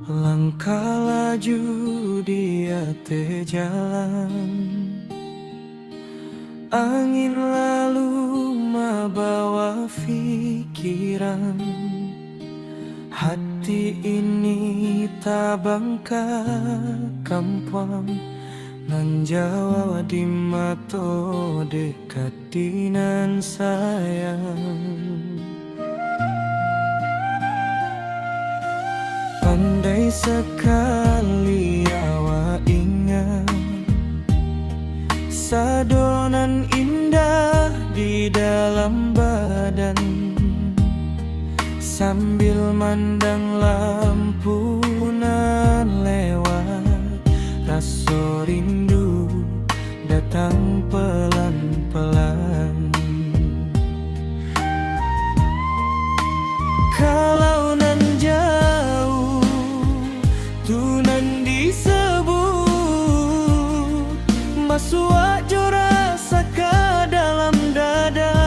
Langkah laju dia te jalan, angin lalu membawa pikiran. Hati ini tabangka kampang, nan Jawa di mato dekat dinan sayang. Pandai sekali awak ingat sadonan indah di dalam badan, sambil mandang lampu nan lewat, rasa rindu datang pelan-pelan. Kalau nan jauh tu nan disebut, masuk jo rasa ke dalam dada,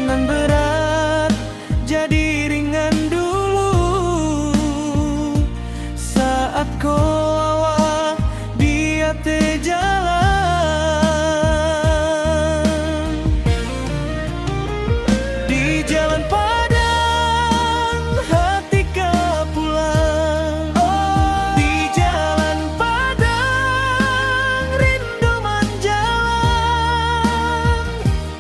nan berat jadi ringan dulu saat kau awak dia te jalan. Di jalan padang hati kau pulang, di jalan padang rindu menjalan.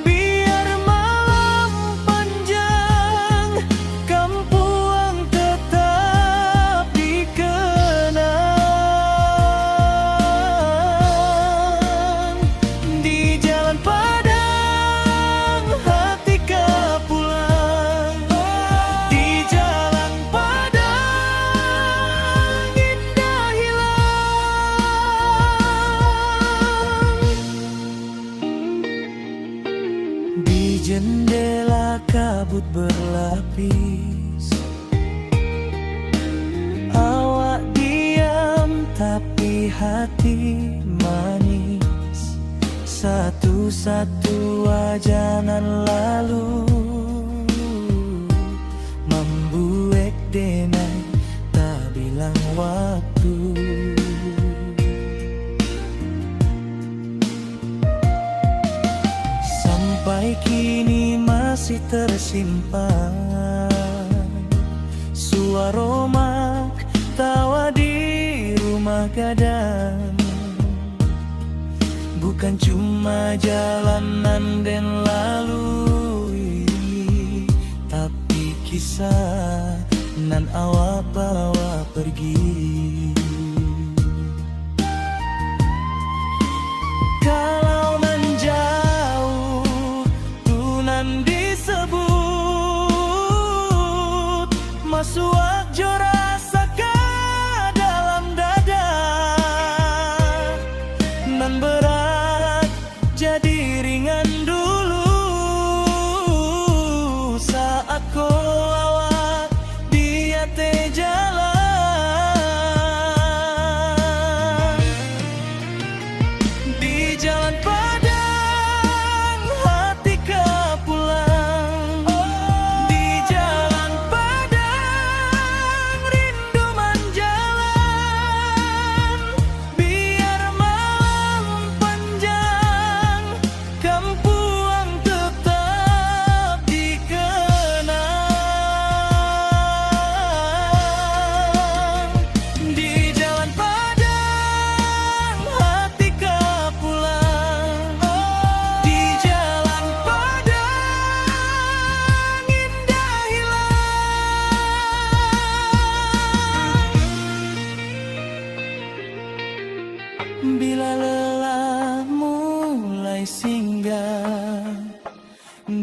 Biar malam panjang kampung tetap dikenang. Di jalan padang hati kau pulang, di jalan padang indah hilang. Di jendela kabut berlapis, awak diam tapi hati manis. Satu-satu wajanan lalu membuat denai tak bilang waktu. Sampai kini masih tersimpan suara mak tawa di rumah gadang. Bukan cuma jalanan dan lalui, tapi kisah nan awak bawa pergi. Kalau nan jauh tu nan disebut, masuk jo rasa ke dalam dada, nan berat jadi ringan dulu saat kau awak dia te jalan. Di jalan padang hati kau pulang, di jalan padang rindu menjalan. Biar malam panjang kampung tetap dikenang. Di jalan padang hati kau pulang, di jalan padang indah hilang. Bila lelah mulai singgah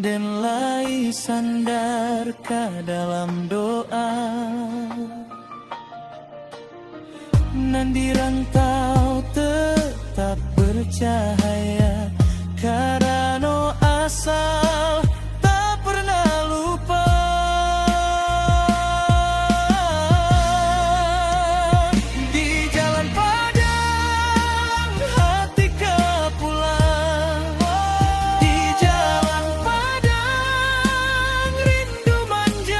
dan lai sandar ke dalam doa, nan di rantau tetap bercahaya karena asal tak pernah lupa. Di jalan padang hati kau pulang, di jalan padang rindu menjalan.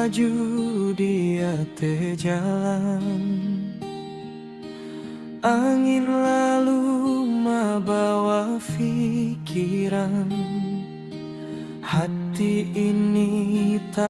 laju dia teh jalan. Angin lalu membawa pikiran, hati ini tak